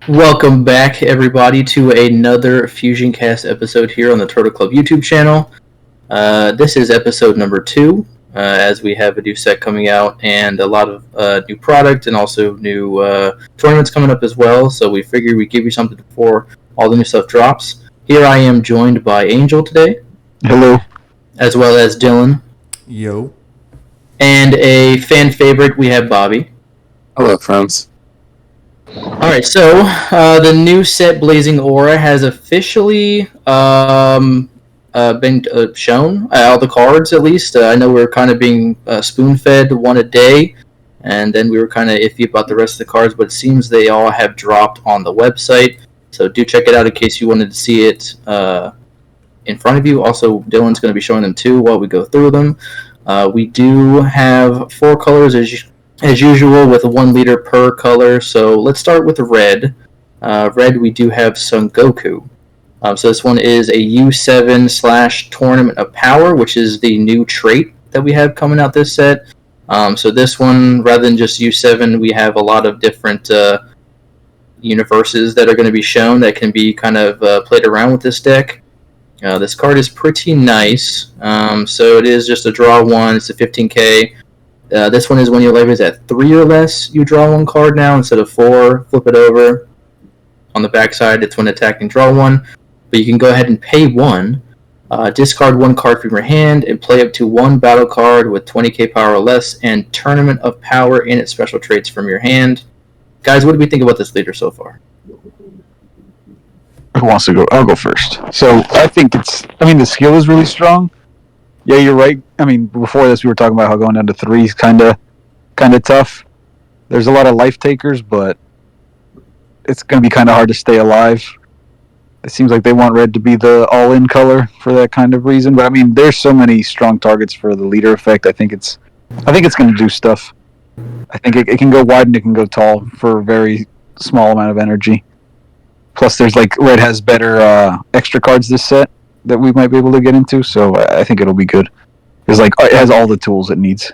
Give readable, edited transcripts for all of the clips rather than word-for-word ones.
Welcome back, everybody, to another FusionCast episode here on the Turtle Club YouTube channel. This is episode number 2, as we have a new set coming out and a lot of new product and also new tournaments coming up as well. So we figured we'd give you something before all the new stuff drops. Here I am joined by Angel today. Hello. As well as Dylan. Yo. And a fan favorite, we have Bobby. Hello, friends. Alright, so the new set Blazing Aura has officially been shown, all the cards at least. I know we were kind of being spoon-fed one a day, and then we were kind of iffy about the rest of the cards, but it seems they all have dropped on the website, so do check it out in case you wanted to see it in front of you. Also, Dylan's going to be showing them too while we go through them. We do have 4 colors as usual, with 1 leader per color. So let's start with red. Red, we do have Son Goku. So this one is a U7 / Tournament of Power, which is the new trait that we have coming out this set. So this one, rather than just U7, we have a lot of different universes that are going to be shown that can be kind of played around with this deck. This card is pretty nice. So it is just a draw 1. It's a 15k. This one is when your life is at 3 or less, you draw 1 card now instead of 4. Flip it over. On the backside, it's when attacking, draw 1. But you can go ahead and pay 1, discard 1 card from your hand, and play up to 1 battle card with 20k power or less, and Tournament of Power and its special traits from your hand. Guys, what do we think about this leader so far? Who wants to go? I'll go first. So I think the skill is really strong. Yeah, you're right. I mean, before this, we were talking about how going down to 3 is kind of tough. There's a lot of life takers, but it's going to be kind of hard to stay alive. It seems like they want red to be the all-in color for that kind of reason. But I mean, there's so many strong targets for the leader effect. I think it's going to do stuff. I think it can go wide and it can go tall for a very small amount of energy. Plus, there's red has better extra cards this set that we might be able to get into, so I think it'll be good. It has all the tools it needs.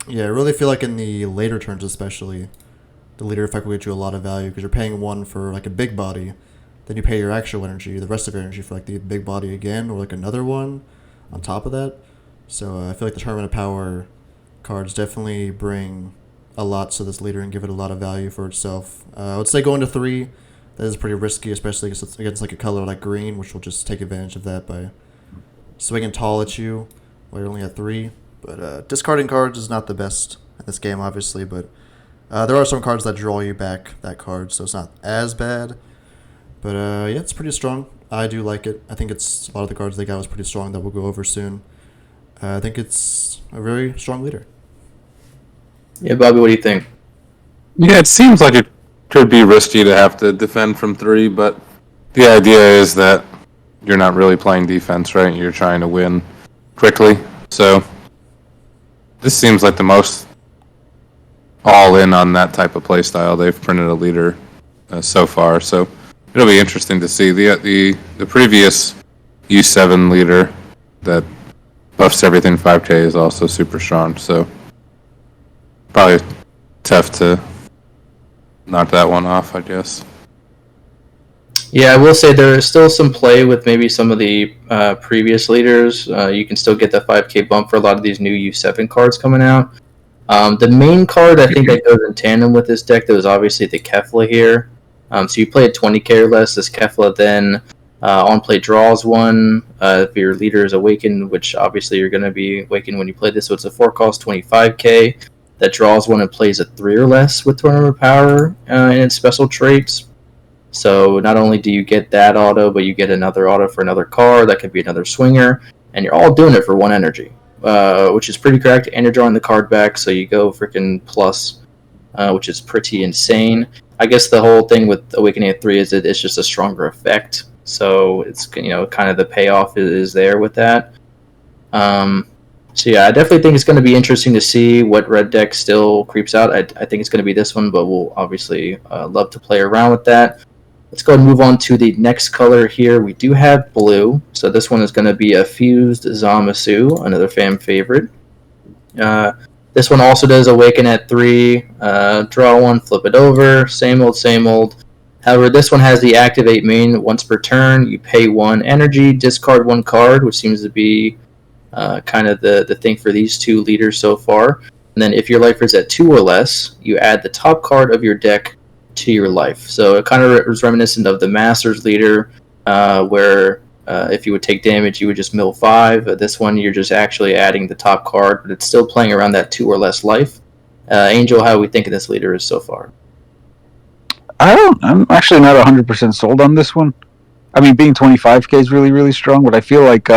Yeah, I really feel like in the later turns especially, the leader effect will get you a lot of value because you're paying 1 for a big body, then you pay your actual energy, the rest of your energy for the big body again, or another one on top of that. So I feel like the Tournament of Power cards definitely bring a lot to this leader and give it a lot of value for itself. I would say going to 3, that is pretty risky, especially against a color like green, which will just take advantage of that by swinging tall at you while you're only at 3. But discarding cards is not the best in this game, obviously, but there are some cards that draw you back that card, so it's not as bad. But yeah, it's pretty strong. I do like it. I think it's a lot of the cards they got was pretty strong that we'll go over soon. I think it's a very strong leader. Yeah, Bobby, what do you think? Yeah, it seems like it could be risky to have to defend from 3, but the idea is that you're not really playing defense, right? You're trying to win quickly. So this seems like the most all-in on that type of playstyle they've printed a leader so far. So it'll be interesting to see. The previous U7 leader that buffs everything 5k is also super strong. So probably tough to knock that one off, I guess. Yeah, I will say there is still some play with maybe some of the previous leaders. You can still get the 5k bump for a lot of these new U7 cards coming out. The main card I think that goes in tandem with this deck, that was obviously the Kefla here. So you play at 20k or less, this Kefla then on play draws 1. If your leader is awakened, which obviously you're going to be awakened when you play this, so it's a 4 cost 25k. That draws 1 and plays at 3 or less with Tournament of Power and its special traits. So not only do you get that auto, but you get another auto for another card. That could be another swinger. And you're all doing it for 1 energy, which is pretty correct. And you're drawing the card back, so you go freaking plus, which is pretty insane. I guess the whole thing with Awakening at 3 is that it's just a stronger effect. So it's, kind of the payoff is there with that. So yeah, I definitely think it's going to be interesting to see what red deck still creeps out. I think it's going to be this one, but we'll obviously love to play around with that. Let's go and move on to the next color here. We do have blue. So this one is going to be a fused Zamasu, another fan favorite. This one also does awaken at 3. Draw 1, flip it over. Same old, same old. However, this one has the activate main. Once per turn, you pay 1 energy, discard 1 card, which seems to be kind of the thing for these 2 leaders so far. And then if your life is at 2 or less, you add the top card of your deck to your life. So it kind of is reminiscent of the Masters leader, where if you would take damage, you would just mill 5. This one, you're just actually adding the top card, but it's still playing around that 2 or less life. Angel, how are we thinking this leader is so far? I'm actually not 100% sold on this one. I mean, being 25k is really, really strong, but I feel like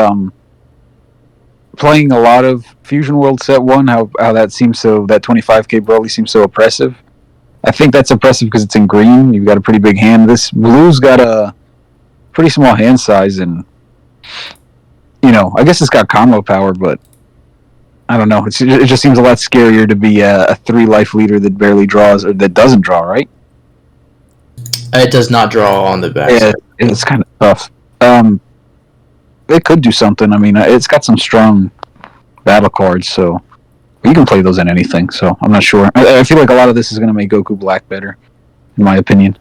playing a lot of Fusion World Set 1, how that seems so, that 25k Broly seems so oppressive. I think that's oppressive because it's in green. You've got a pretty big hand. This blue's got a pretty small hand size, and, I guess it's got combo power, but I don't know. It just seems a lot scarier to be a 3-life leader that barely draws, or that doesn't draw, right? It does not draw on the back. Yeah, it's kind of tough. It could do something. I mean, it's got some strong battle cards, so you can play those in anything. So I'm not sure. I feel like a lot of this is going to make Goku Black better, in my opinion,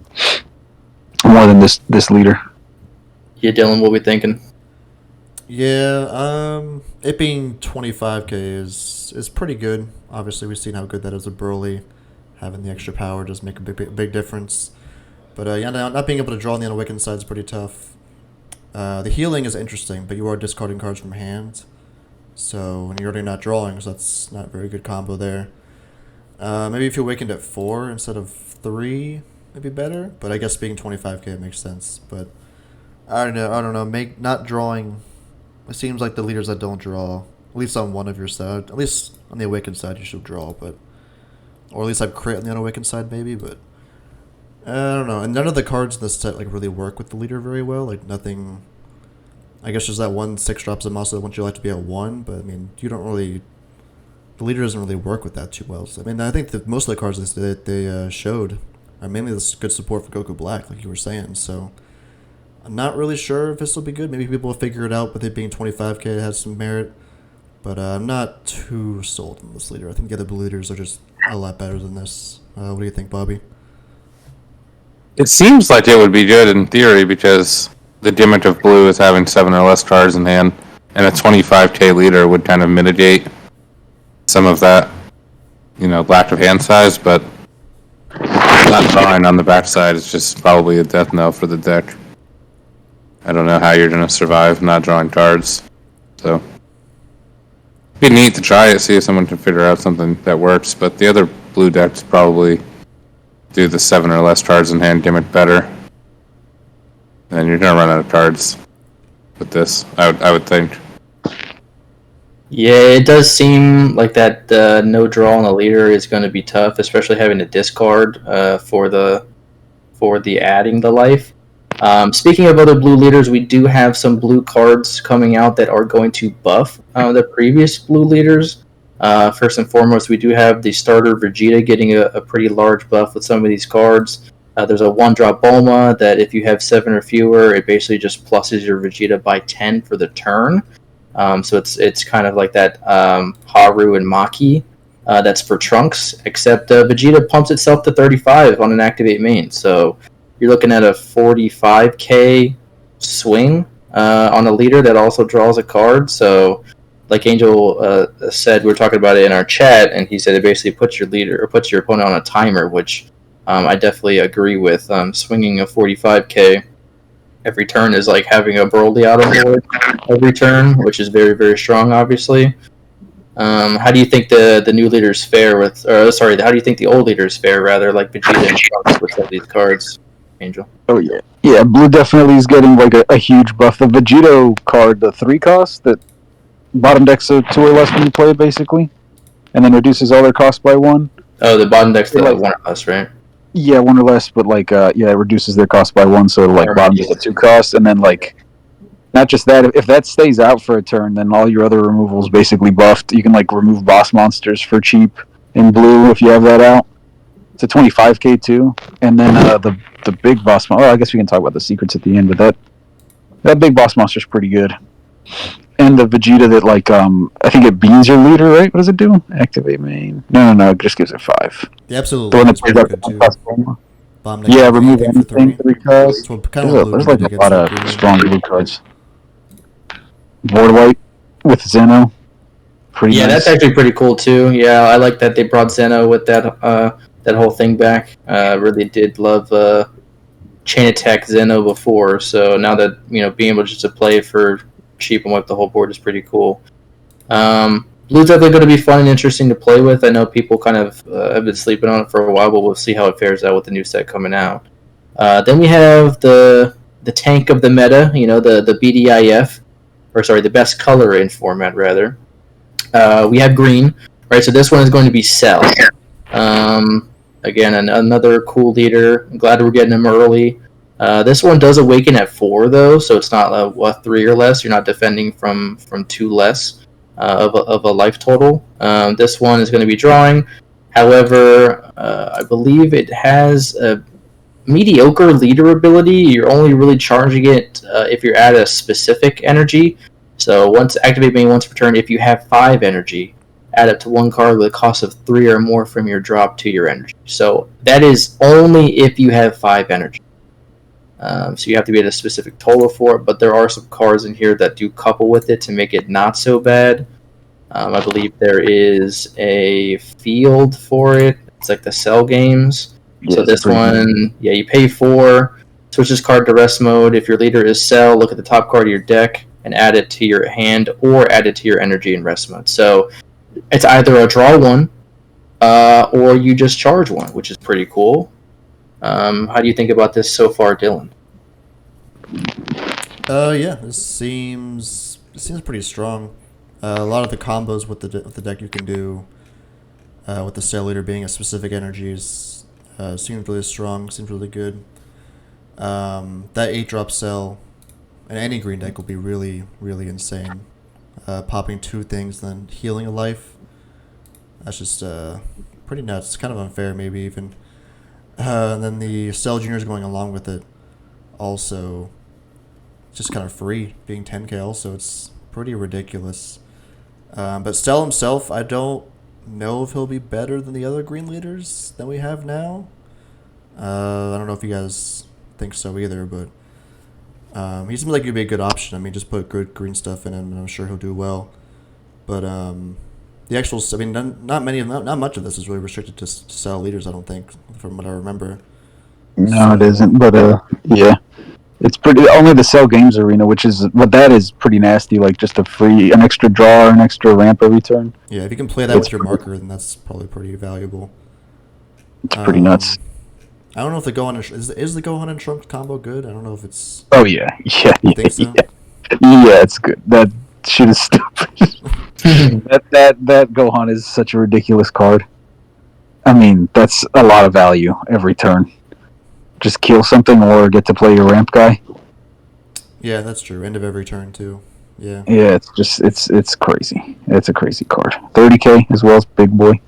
more than this leader. Yeah, Dylan, what we thinking? Yeah, it being 25k is pretty good. Obviously, we've seen how good that is with Broly. Having the extra power does make a big difference. But yeah, not being able to draw on the unawakened side is pretty tough. The healing is interesting, but you are discarding cards from hand. So, and you're already not drawing, so that's not a very good combo there. Maybe if you awakened at 4 instead of 3, maybe better. But I guess being 25k makes sense. But I don't know. Not drawing. It seems like the leaders that don't draw, at least on one of your side, at least on the awakened side, you should draw. But or at least have crit on the unawakened side, maybe. But I don't know. And none of the cards in this set really work with the leader very well. Nothing. I guess there's that one 6 drops of muscle that wants your life to be at 1, but I mean, you don't really. The leader doesn't really work with that too well. So, I mean, I think that most of the cards that they showed are mainly this good support for Goku Black, like you were saying. So I'm not really sure if this will be good. Maybe people will figure it out, with it being 25k, it has some merit. But I'm not too sold on this leader. I think the other blue leaders are just a lot better than this. What do you think, Bobby? It seems like it would be good in theory because the gimmick of blue is having 7 or less cards in hand, and a 25k leader would kind of mitigate some of that, lack of hand size, but not drawing on the backside is just probably a death knell for the deck. I don't know how you're going to survive not drawing cards, so it'd be neat to try it, see if someone can figure out something that works, but the other blue decks probably do the 7 or less cards in hand gimmick better. And you're gonna run out of cards with this, I would think. Yeah, it does seem like that no draw on a leader is going to be tough, especially having to discard for the adding the life. Speaking of other blue leaders, we do have some blue cards coming out that are going to buff the previous blue leaders. First and foremost, we do have the starter Vegeta getting a pretty large buff with some of these cards. There's a 1-drop Bulma that if you have 7 or fewer, it basically just pluses your Vegeta by 10 for the turn. So it's kind of like that Haru and Maki that's for Trunks, except Vegeta pumps itself to 35 on an activate main. So you're looking at a 45k swing on a leader that also draws a card. So like Angel said, we were talking about it in our chat, and he said it basically puts your leader or puts your opponent on a timer, which I definitely agree with. Swinging a 45k every turn is like having a Broly out of board every turn, which is very, very strong, obviously. How do you think the new leaders fare with, or sorry, how do you think the old leaders fare, rather, like Vegeta and Trunks with some of these cards, Angel? Oh, yeah. Yeah, blue definitely is getting like a huge buff. The Vegito card, the 3 cost, that bottom decks a 2 or less when you play it, basically, and then reduces all their cost by 1. Oh, the bottom deck's the 1 or less, right? Yeah, 1 or less, but it reduces their cost by 1, so it'll bottom deck a 2 cost, and then not just that, if that stays out for a turn, then all your other removals basically buffed. You can remove boss monsters for cheap in blue if you have that out. It's a 25k too, and then the big boss monster. Oh, I guess we can talk about the secrets at the end, but that big boss monster's pretty good. and the Vegeta that like I think it beans your leader, right? What does it do? Activate main? No, it just gives it 5. The absolute The one lead that is plays pretty out good the too. cost promo. Bomb Yeah, negative remove anything for anything 3. 3 costs. So kind of what Blue There's did like a against lot the of green. strong blue cards. Board wipe with Zeno. Pretty Yeah, nice. that's actually pretty cool too. Yeah, I like that they brought Zeno with that whole thing back. Really did love chain attack Zeno before, so now that being able just to play for cheap and wipe the whole board is pretty cool. Blue's definitely going to be fun and interesting to play with. I know people kind of have been sleeping on it for a while, but we'll see how it fares out with the new set coming out. Then we have the tank of the meta, the BDIF, or sorry, the best color in format rather. We have green, right? So this one is going to be Cell. Again, another cool leader. I'm glad we're getting him early. This one does awaken at 4 though, so it's not a 3 or less. You're not defending from 2 less of a life total. This one is going to be drawing. However, I believe it has a mediocre leader ability. You're only really charging it if you're at a specific energy. So once activate main once per turn, if you have 5 energy, add up to 1 card with a cost of 3 or more from your drop to your energy. So that is only if you have 5 energy. So you have to be at a specific total for it, but there are some cards in here that do couple with it to make it not so bad. I believe there is a field for it. It's like the Cell games. Yeah, So this one, you pay 4, switch this card to rest mode. If your leader is Cell, look at the top card of your deck and add it to your hand or add it to your energy in rest mode. So it's either a draw 1 or you just charge 1, which is pretty cool. How do you think about this so far, Dylan? Yeah, this seems pretty strong. A lot of the combos with the deck you can do, with the Cell Leader being a specific energies, seems really strong. Seems really good. That 8-drop Cell, in any green deck will be really, really insane. Popping 2 things, then healing a life. That's just pretty nuts. It's kind of unfair, maybe even. And then the Cell Juniors going along with it, also just kind of free, being 10k also. It's pretty ridiculous. But Cell himself, I don't know if he'll be better than the other green leaders that we have now. I don't know if you guys think so either, but he seems like he'd be a good option. I mean, just put good green stuff in him, and I'm sure he'll do well. But the actual, I mean, not much of this is really restricted to Cell leaders. I don't think, from what I remember. No, it isn't. But yeah, it's pretty. Only the Cell Games Arena, which is that is pretty nasty. Like just an extra draw, or an extra ramp every turn. Yeah, if you can play that with your marker, then that's probably pretty valuable. It's pretty nuts. I don't know if the Gohan is the Gohan and Trunks combo good. I don't know if it's. Oh yeah. You think so? Yeah, it's good. That shit is stupid. that Gohan is such a ridiculous card. I mean, that's a lot of value every turn. Just kill something or get to play your ramp guy. Yeah, that's true. End of every turn too. Yeah. Yeah, it's crazy. It's a crazy card. 30k as well as big boy.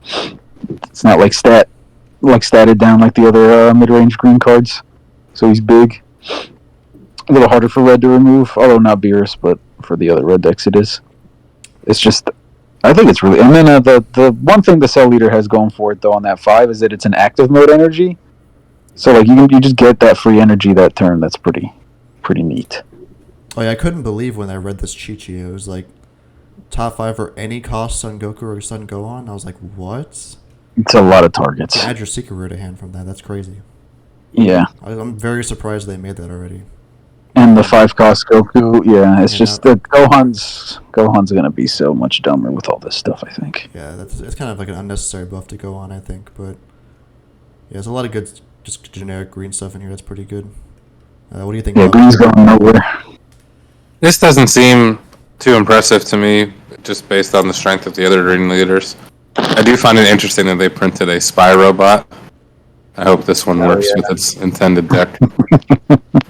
It's not like statted down like the other mid-range green cards. So he's big. A little harder for red to remove, although not Beerus, but for the other red decks it is. It's just, I think it's really. And then the one thing the Cell Leader has going for it though on that 5 is that it's an active mode energy. So like you just get that free energy that turn. That's pretty neat. Oh yeah, I couldn't believe when I read this cheat sheet. It was like top 5 for any cost Son Goku or Son Gohan. I was like, what? It's a lot of targets. You can add your secret rare to hand from that. That's crazy. Yeah. I'm very surprised they made that already. And the 5 cost Goku, yeah, it's just that Gohan's gonna be so much dumber with all this stuff, I think. Yeah, it's kind of like an unnecessary buff to go on, I think, but yeah, there's a lot of good, just generic green stuff in here. That's pretty good. What do you think? Yeah, green's going nowhere. This doesn't seem too impressive to me, just based on the strength of the other green leaders. I do find it interesting that they printed a spy robot. I hope this one works with its intended deck.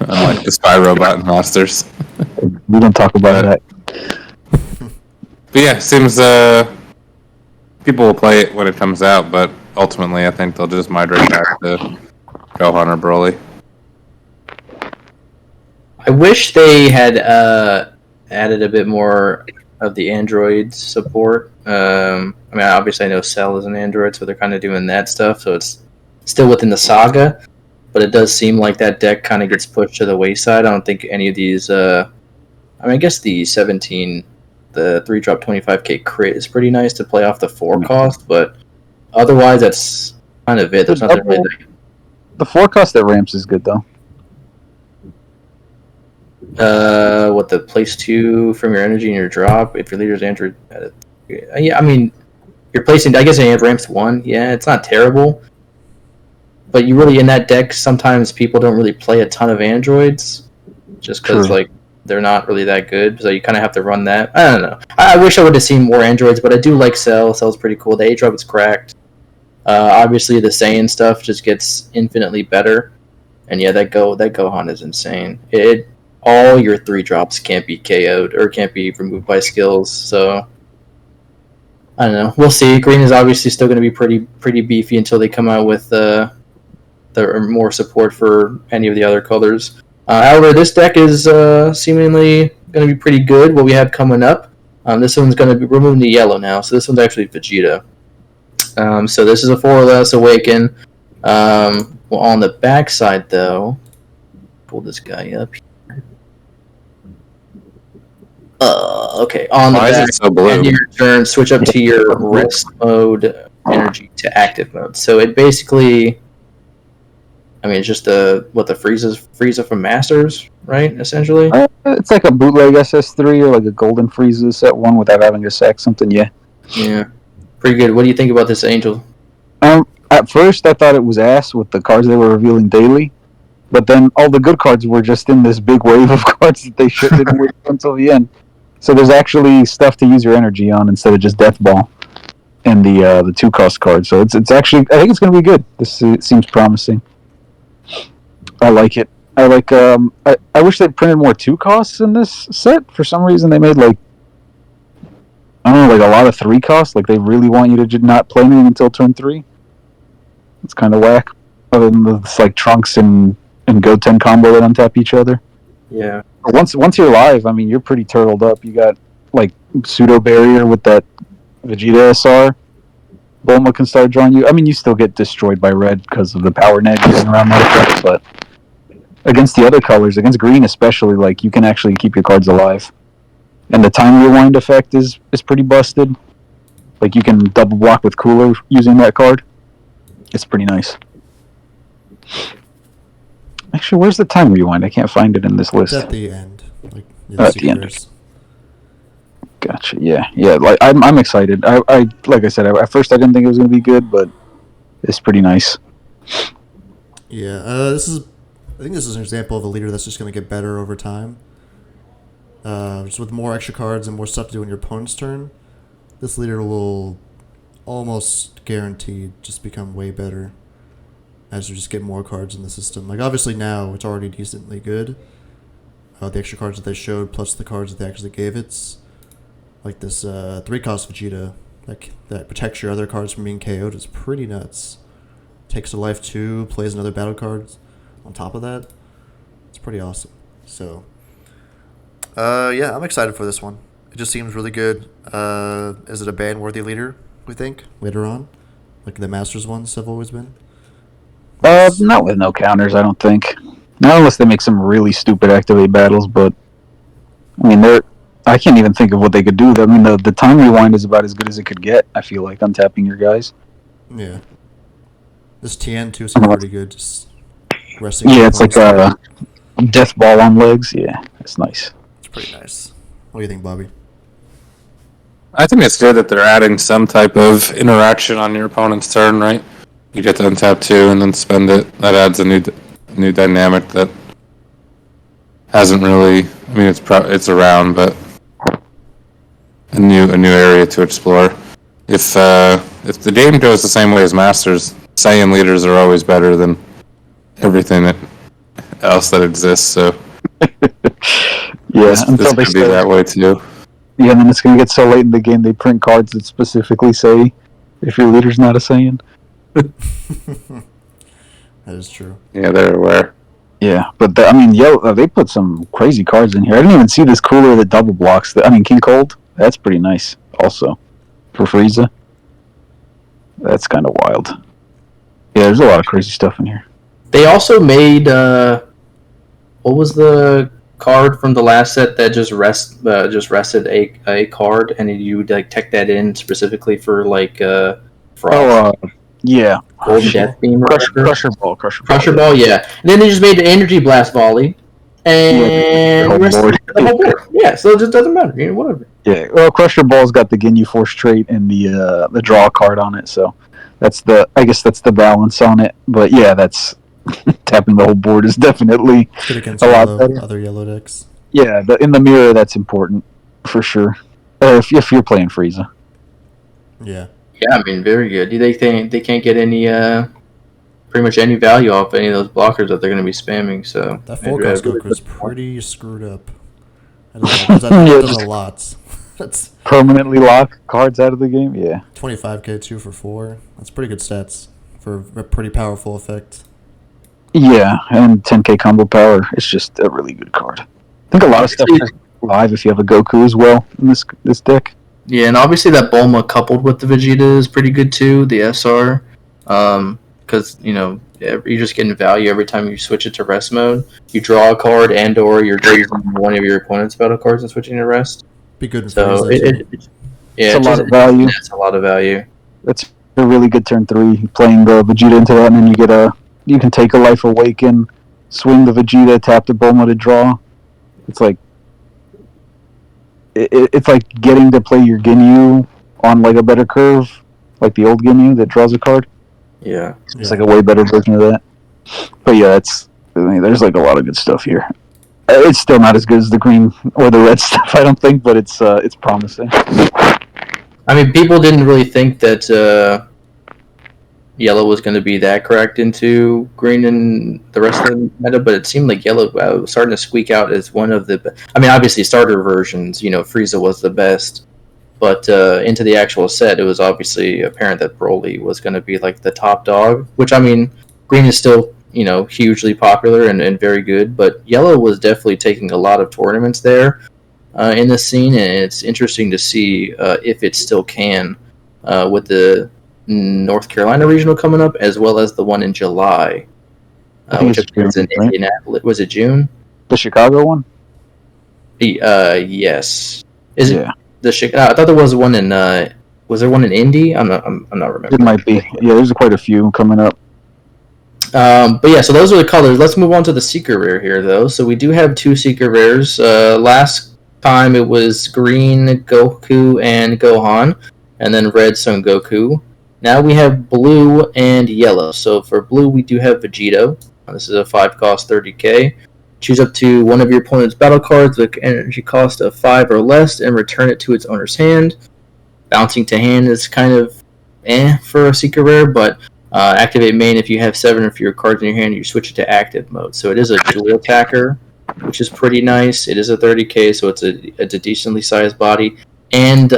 Unlike the spy robot in Masters. We don't talk about that. But yeah, seems people will play it when it comes out, but ultimately I think they'll just migrate back to Gohan or Broly. I wish they had added a bit more of the Android support. I mean, obviously I know Cell is an Android, so they're kind of doing that stuff. So it's still within the saga, but it does seem like that deck kind of gets pushed to the wayside. I don't think any of these. I mean, I guess the 17, the 3-drop 25k crit is pretty nice to play off the 4 cost, but otherwise that's kind of it. There's nothing really. The 4 cost that ramps is good though. What the place 2 from your energy and your drop if your leader's Android. Yeah, I mean, you're placing. I guess it ramps 1. Yeah, it's not terrible, but you really in that deck sometimes people don't really play a ton of androids, just because like they're not really that good. So you kind of have to run that. I don't know. I wish I would have seen more androids, but I do like Cell. Cell's pretty cool. The A drop is cracked. Obviously the Saiyan stuff just gets infinitely better, and yeah, that Gohan is insane. All your 3 drops can't be KO'd or can't be removed by skills. So I don't know. We'll see. Green is obviously still going to be pretty beefy until they come out with the more support for any of the other colors. However, this deck is seemingly going to be pretty good. What we have coming up, this one's going to be removing the yellow now. So this one's actually Vegeta. So this is a 4 or less Awaken. Well, on the back side though, pull this guy up. Okay. On the back, is it so blue? end of your turn, switch up to your rest mode energy to active mode. So it basically, I mean, it's just the Frieza from Masters, right? Essentially. It's like a bootleg SS3 or like a Golden Frieza set 1 without having to sack something. Yeah. Yeah. Pretty good. What do you think about this Angel? At first, I thought it was ass with the cards they were revealing daily, but then all the good cards were just in this big wave of cards that they didn't wait until the end. So there's actually stuff to use your energy on instead of just Death Ball and the 2 cost card. So it's actually, I think it's going to be good. It seems promising. I like it. I like. I wish they printed more 2 costs in this set. For some reason, they made like, I don't know, like a lot of 3 costs. Like they really want you to not play anything until turn 3. It's kind of whack. Other than this like Trunks and Goten combo that untap each other. Yeah. Once you're live, I mean, you're pretty turtled up. You got like pseudo barrier with that Vegeta SR. Bulma can start drawing you. I mean, you still get destroyed by red because of the power net getting around that effect, but against the other colors, against green especially, like you can actually keep your cards alive. And the time rewind effect is pretty busted. Like you can double block with Cooler using that card. It's pretty nice. Actually, where's the time rewind? I can't find it in this list. It's at the end. Like, at the end. Gotcha. Yeah. Like I'm excited. I like I said, at first I didn't think it was going to be good, but it's pretty nice. Yeah. I think this is an example of a leader that's just going to get better over time. Just with more extra cards and more stuff to do in your opponent's turn, this leader will almost guaranteed just become way better as you just get more cards in the system. Like, obviously now it's already decently good. The extra cards that they showed plus the cards that they actually gave it's like this 3-cost Vegeta that protects your other cards from being KO'd is pretty nuts. Takes a life 2, plays another battle card on top of that. It's pretty awesome. So, yeah, I'm excited for this one. It just seems really good. Is it a ban-worthy leader, we think, later on? Like the Masters ones have always been? Not with no counters, I don't think. Not unless they make some really stupid activate battles, but I mean, I can't even think of what they could do. I mean, the time rewind is about as good as it could get, I feel like, untapping your guys. Yeah. This TN, too, seems pretty good. Just resting. Yeah, it's like a death ball on legs. Yeah, it's nice. It's pretty nice. What do you think, Bobby? I think it's good that they're adding some type of interaction on your opponent's turn, right? You get to untap 2 and then spend it. That adds a new dynamic that hasn't really. I mean, it's around, but a new area to explore. If the game goes the same way as Masters, Saiyan leaders are always better than everything else that exists. So yeah, this could be that way too. Yeah, and then it's going to get so late in the game they print cards that specifically say if your leader's not a Saiyan. That is true. Yeah, they're aware. Yeah, but yellow. They put some crazy cards in here. I didn't even see this cooler that double blocks. King Cold. That's pretty nice. Also, for Frieza, that's kind of wild. Yeah, there's a lot of crazy stuff in here. They also made what was the card from the last set that just rested a card, and you would like tech that in specifically for like Frost. Yeah. Golden Death Beam or Crusher Ball. Crusher Ball, yeah. And then they just made the Energy Blast Volley, and the whole board. Yeah, so it just doesn't matter, whatever. Yeah, well, Crusher Ball's got the Ginyu Force trait and the draw card on it, so I guess that's the balance on it. But yeah, that's tapping the whole board is definitely Good against a lot better. Other yellow decks. Yeah, in the mirror, that's important for sure. If you're playing Frieza. Yeah. Yeah, I mean, very good. Do they think they can't get any pretty much any value off any of those blockers that they're going to be spamming? So that full cost Goku is pretty screwed up. That does a lot. That's permanently lock cards out of the game. Yeah, 25k 2 for 4. That's pretty good stats for a pretty powerful effect. Yeah, and 10k combo power. It's just a really good card. I think a lot of stuff is live if you have a Goku as well in this deck. Yeah, and obviously that Bulma coupled with the Vegeta is pretty good too. The SR, because you're just getting value every time you switch it to rest mode. You draw a card, and/or you're using one of your opponent's battle cards and switching to rest. Be good. So it's a lot of value. It's a lot of value. That's a really good turn 3. Playing the Vegeta into that, and then you can take a Life Awaken, swing the Vegeta, tap the Bulma to draw. It's like it's like getting to play your Ginyu on like a better curve, like the old Ginyu that draws a card. Yeah, it's like a way better version of that. But yeah, there's like a lot of good stuff here. It's still not as good as the green or the red stuff, I don't think, but it's promising. I mean, people didn't really think that yellow was going to be that cracked into green and the rest of the meta, but it seemed like yellow was starting to squeak out as one of the. I mean, obviously starter versions, Frieza was the best, but into the actual set, it was obviously apparent that Broly was going to be like the top dog. Which, I mean, green is still hugely popular and very good, but yellow was definitely taking a lot of tournaments there in this scene, and it's interesting to see if it still can with the North Carolina regional coming up, as well as the one in July, which is in Indianapolis. Was it June? The Chicago one? Yes. Is it the Chicago? I thought there was one in. Was there one in Indy? I'm not remembering. It might be. Yeah, there's quite a few coming up. But yeah, so those are the colors. Let's move on to the secret rare here, though. So we do have 2 secret rares. Last time it was green Goku and Gohan, and then red Son Goku. Now we have blue and yellow. So for blue, we do have Vegito. This is a 5 cost 30k. Choose up to one of your opponent's battle cards with energy cost of 5 or less and return it to its owner's hand. Bouncing to hand is kind of for a secret rare, but activate main if you have 7 or fewer cards in your hand, you switch it to active mode. So it is a dual attacker, which is pretty nice. It is a 30k, so it's a decently sized body. And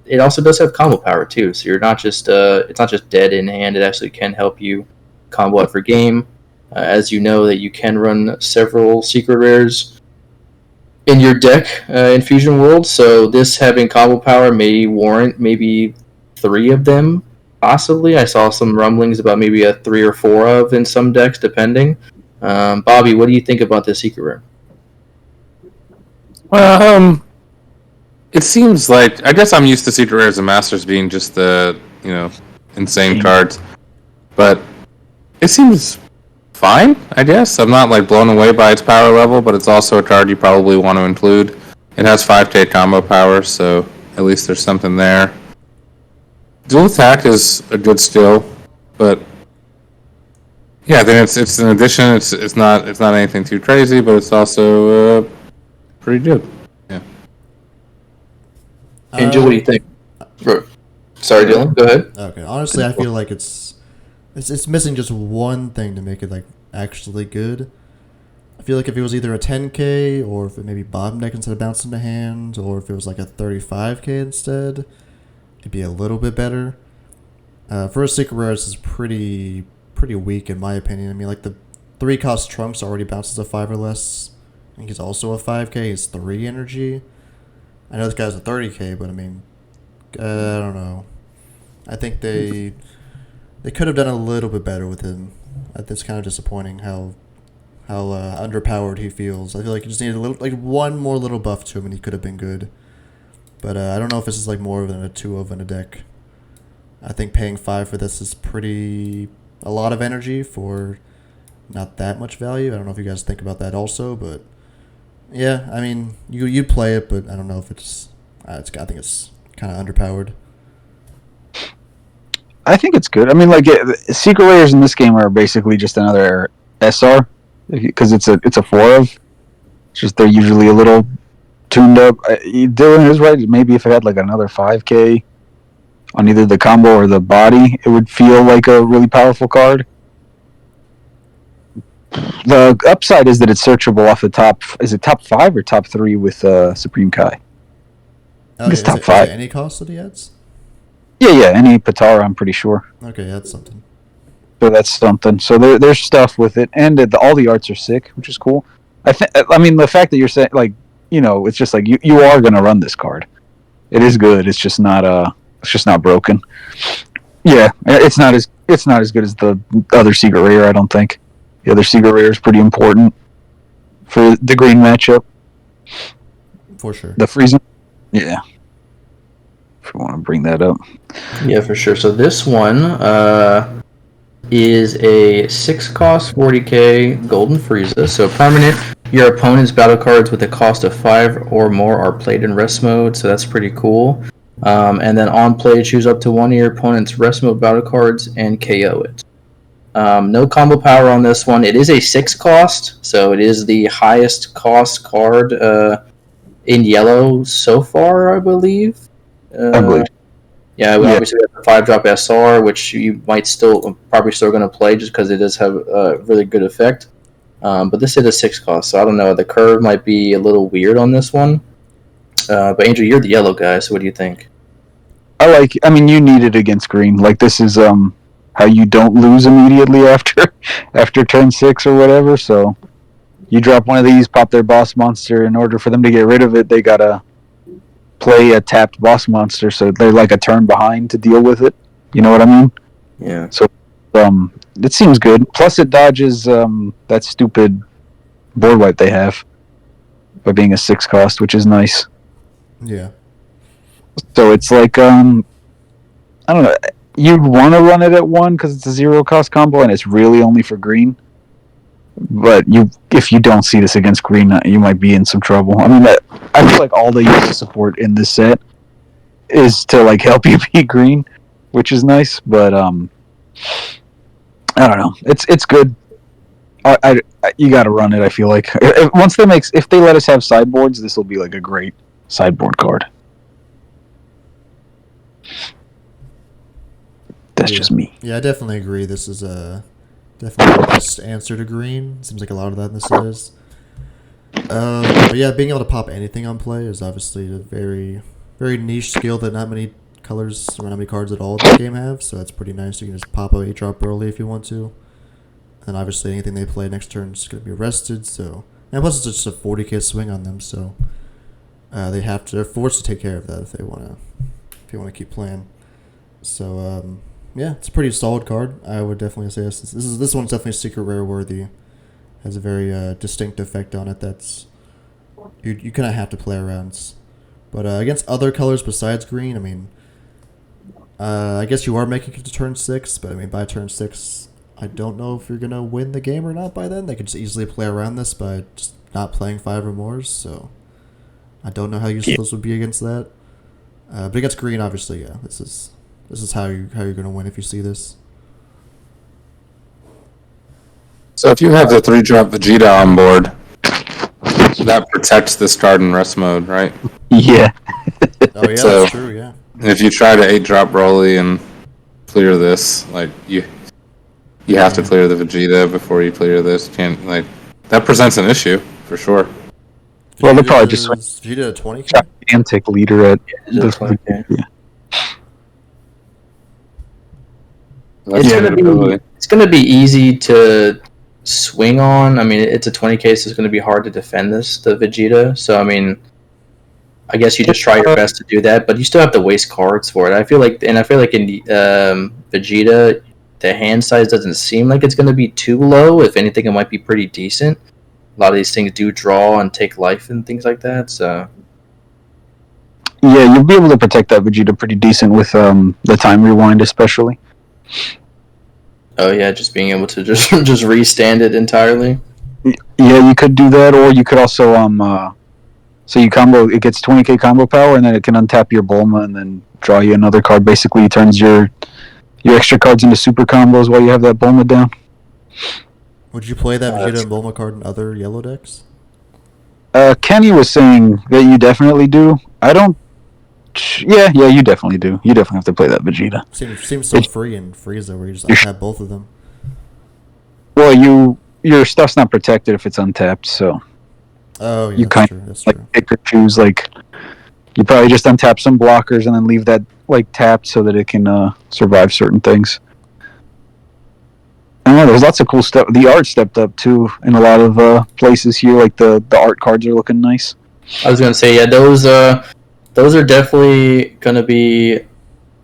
it also does have combo power too, so you're not just it's not just dead in hand. It actually can help you combo out for game. As you know, that you can run several secret rares in your deck in Fusion World, so this having combo power may warrant maybe 3 of them, possibly. I saw some rumblings about maybe a 3 or 4 of in some decks, depending. Bobby, what do you think about this secret rare? Well, it seems like, I guess I'm used to secret rares and masters being just the insane cards, but it seems fine, I guess. I'm not like blown away by its power level, but it's also a card you probably want to include. It has 5k combo power, so at least there's something there. Dual attack is a good skill, but yeah, I think it's an addition. It's not anything too crazy, but it's also pretty good. Yeah. Angel, what do you think? Sorry, Dylan. Go ahead. Okay. Honestly, I feel like it's missing just one thing to make it like actually good. I feel like if it was either a 10k or if it maybe bottom deck instead of bouncing to hand, or if it was like a 35k instead, it'd be a little bit better. For a secret rare, this is pretty weak in my opinion. I mean, like the 3 cost Trunks already bounces a 5 or less. I think he's also a 5k. He's 3 energy. I know this guy's a 30k, but I mean, I don't know. I think they could have done a little bit better with him. It's kind of disappointing how underpowered he feels. I feel like he just needed a little, like one more little buff to him, and he could have been good. But I don't know if this is like more than a 2 in a deck. I think paying 5 for this is a lot of energy for not that much value. I don't know if you guys think about that also, but yeah, I mean, you'd play it, but I don't know if I think it's kind of underpowered. I think it's good. I mean, like secret rares in this game are basically just another SR because it's a 4 of. It's just they're usually a little tuned up. Dylan is right. Maybe if it had like another 5k on either the combo or the body, it would feel like a really powerful card. The upside is that it's searchable off the top. Is it top 5 or top 3 with Supreme Kai? It's top 5. Is it any cost that he adds? Yeah. Any Patara, I'm pretty sure. Okay, that's something. So that's something. So there's stuff with it, and all the arts are sick, which is cool. I mean, the fact that you're saying, like, you know, it's just like you are gonna run this card. It is good. It's just not broken. Yeah, it's not as good as the other secret rare. I don't think the other secret rare is pretty important for the green matchup. For sure. The freezing. Yeah. If you want to bring that up. Yeah, for sure. So this one is a 6 cost 40k Golden Frieza. So permanent, your opponent's battle cards with a cost of 5 or more are played in rest mode, so that's pretty cool. And then on play, choose up to one of your opponent's rest mode battle cards and KO it. No combo power on this one. It is a 6 cost, so it is the highest cost card in yellow so far, I believe. I believe. Yeah, obviously we have the 5-drop SR, which you might probably still going to play just because it does have a really good effect. But this is a 6 cost, so I don't know. The curve might be a little weird on this one. But Andrew, you're the yellow guy, so what do you think? I mean, you need it against green. Like, this is how you don't lose immediately after turn 6 or whatever. So you drop one of these, pop their boss monster. In order for them to get rid of it, they gotta play a tapped boss monster, so they're like a turn behind to deal with it. You know what I mean? Yeah. So it seems good. Plus it dodges that stupid board wipe they have by being a 6 cost, which is nice. Yeah. So it's like I don't know. You'd want to run it at 1 because it's a 0 cost combo and it's really only for green. But if you don't see this against green, you might be in some trouble. I mean, I feel like all the use support in this set is to like help you beat green, which is nice. But I don't know. It's good. You got to run it. I feel like if they let us have sideboards, this will be like a great sideboard card. That's just me. Yeah, I definitely agree. This is definitely the best answer to green. Seems like a lot of that in the set is. But yeah, being able to pop anything on play is obviously a very, very niche skill that not many colors or not many cards at all in the game have. So that's pretty nice. You can just pop a 8-drop early if you want to. And obviously anything they play next turn is going to be arrested. So, and plus it's just a 40k swing on them. So they're forced to take care of that if they want to keep playing. So yeah, it's a pretty solid card. I would definitely say this one's definitely secret rare worthy. Has a very distinct effect on it. That's you kind of have to play around. But against other colors besides green, I mean, I guess you are making it to turn 6. But I mean, by turn 6, I don't know if you're gonna win the game or not. By then, they could just easily play around this by just not playing 5 or more. So I don't know how useful this would be against that. But against green, obviously, yeah, this is how you're gonna win if you see this. So if you have the 3-drop Vegeta on board, that protects this card in rest mode, right? Yeah. Oh yeah, So- that's true. Yeah. If you try to 8-drop Broly and clear this, like you have to clear the Vegeta before you clear this. That presents an issue for sure. Well, they'll probably just Vegeta 20. gigantic leader at It's this. Yeah. That's It's an ability. gonna be easy to swing on. I mean, it's a 20k, so it's going to be hard to defend the Vegeta. So I mean, I guess you just try your best to do that, but you still have to waste cards for it. I feel like in Vegeta, the hand size doesn't seem like it's going to be too low. If anything, it might be pretty decent. A lot of these things do draw and take life and things like that. So Yeah, you'll be able to protect that Vegeta pretty decent with the time rewind, especially. oh yeah, just being able to just just restand it entirely. Yeah, you could do that, or you could also so you combo. It gets 20k combo power, and then it can untap your Bulma and then draw you another card. Basically, it turns your extra cards into super combos while you have that Bulma down. Would you play that Vegeta and Bulma card in other yellow decks? Kenny was saying that you definitely do. I don't. Yeah, you definitely do. You definitely have to play that Vegeta. Seems so free in Frieza where you just have both of them. Well, your stuff's not protected if it's untapped, so Oh, yeah, you kind true. That's of true. pick or choose. Like you probably just untap some blockers and then leave that like tapped so that it can survive certain things. I don't know. There's lots of cool stuff. The art stepped up too in a lot of places here. Like the art cards are looking nice. I was gonna say, yeah, those are definitely gonna be.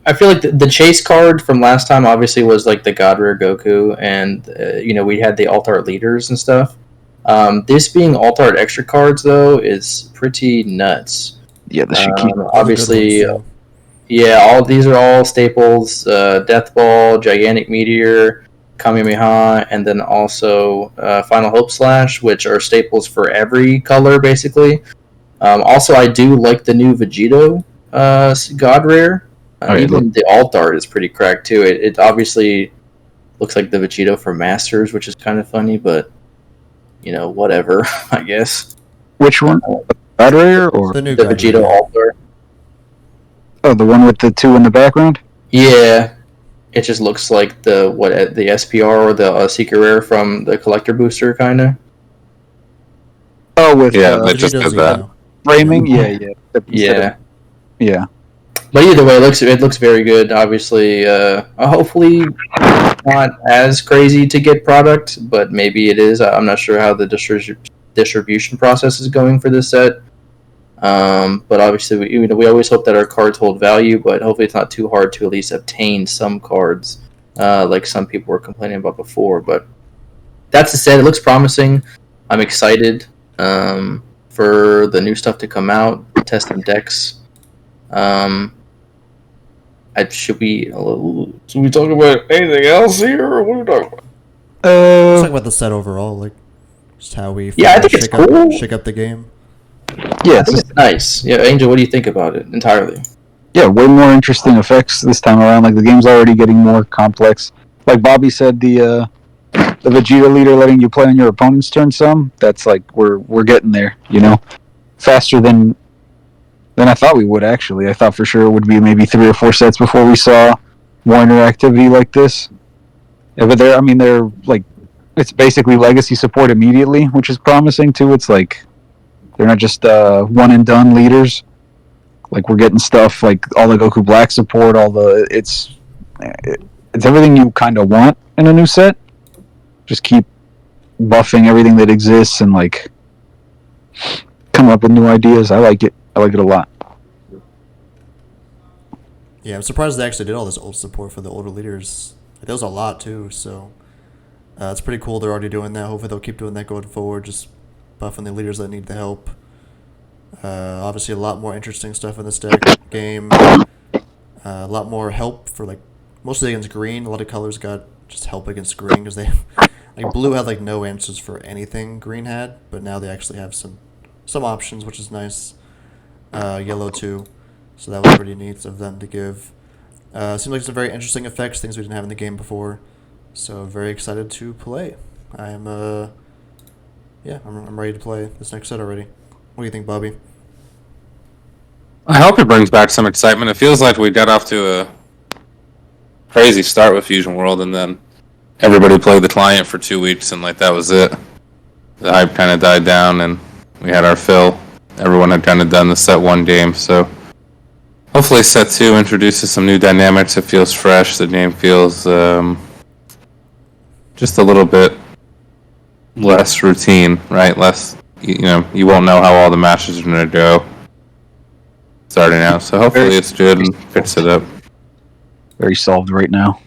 I feel like the chase card from last time obviously was like the God Rare Goku, and we had the alt art leaders and stuff. This being alt art extra cards though is pretty nuts. Yeah, the Shiki. Obviously, yeah, all these are all staples: Death Ball, Gigantic Meteor, Kamehameha, and then also Final Hope Slash, which are staples for every color basically. Also, I do like the new Vegito God Rare. Even the alt art is pretty cracked too. It obviously looks like the Vegito from Masters, which is kind of funny, but whatever, I guess. Which one? God Rare or the new the Vegito alt art? Oh, the one with the two in the background? Yeah, it just looks like the SPR or the Secret Rare from the Collector Booster, kind of. Oh, with it just does that. Framing? Yeah. Yeah. But either way, it looks very good. Obviously, hopefully not as crazy to get product, but maybe it is. I'm not sure how the distribution process is going for this set. But obviously, we always hope that our cards hold value, but hopefully it's not too hard to at least obtain some cards, like some people were complaining about before. But that's said, it looks promising. I'm excited for the new stuff to come out, test some decks. Should we talk about anything else here, or what are we talking about? Let's talk about the set overall, like just how we I think it's cool. Shake up the game. Yeah, I think it's nice. Yeah, Angel, what do you think about it entirely? Yeah, way more interesting effects this time around. Like the game's already getting more complex. Like Bobby said, the Vegeta leader letting you play on your opponent's turn some. That's like we're getting there. Faster than I thought we would. Actually, I thought for sure it would be maybe 3 or 4 sets before we saw more interactivity like this. Yeah, but they're like, it's basically legacy support immediately, which is promising too. It's like they're not just one and done leaders. Like we're getting stuff like all the Goku Black support, it's everything you kind of want in a new set. Just keep buffing everything that exists and like come up with new ideas. I like it a lot. Yeah, I'm surprised they actually did all this old support for the older leaders. There was a lot too, so it's pretty cool they're already doing that. Hopefully they'll keep doing that going forward, just buffing the leaders that need the help. Obviously a lot more interesting stuff in this game. A lot more help for like mostly against green. A lot of colors got just help against green because they like blue had like no answers for anything green had, but now they actually have some options, which is nice. Yellow too, so that was pretty neat of them to give. Seems like some very interesting effects, things we didn't have in the game before. So very excited to play. I'm ready to play this next set already. What do you think, Bobby? I hope it brings back some excitement. It feels like we got off to a crazy start with Fusion World, and then everybody played the client for 2 weeks, and like that was it. The hype kind of died down, and we had our fill. Everyone had kind of done the set 1 game, so hopefully set 2 introduces some new dynamics. It feels fresh. The game feels just a little bit less routine, right? Less, you won't know how all the matches are going to go starting out. So hopefully it's good and fix it up. Very solved right now.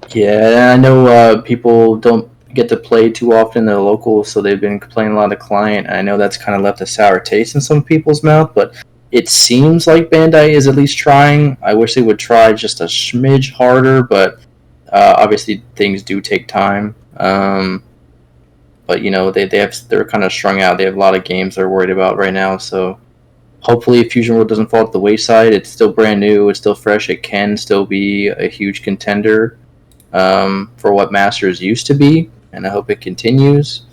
Yeah, I know people don't get to play too often in the local, so they've been complaining a lot of the client. I know that's kind of left a sour taste in some people's mouth, but it seems like Bandai is at least trying. I wish they would try just a smidge harder, but obviously things do take time. But they're kind of strung out. They have a lot of games they're worried about right now, so hopefully Fusion World doesn't fall to the wayside. It's still brand new. It's still fresh. It can still be a huge contender for what Masters used to be, and I hope it continues.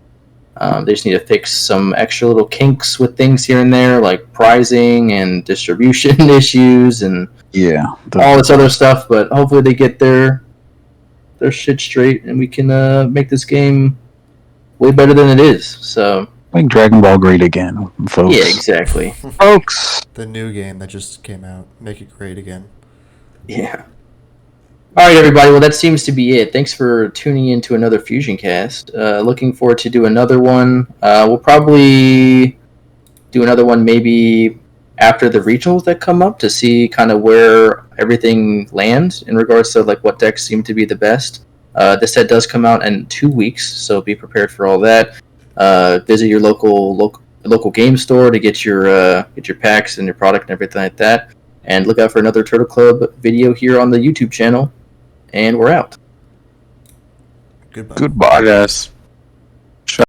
They just need to fix some extra little kinks with things here and there, like pricing and distribution issues and all this other stuff. But hopefully they get their shit straight, and we can make this game way better than it is. So make Dragon Ball great again, folks. Yeah, exactly, folks. The new game that just came out, make it great again. Yeah. All right, everybody. Well, that seems to be it. Thanks for tuning in to another FusionCast. Looking forward to do another one. We'll probably do another one maybe after the regionals that come up to see kind of where everything lands in regards to like what decks seem to be the best. This set does come out in 2 weeks, so be prepared for all that. Visit your local game store to get your packs and your product and everything like that. And look out for another Turtle Club video here on the YouTube channel. And we're out. Goodbye. Goodbye, guys.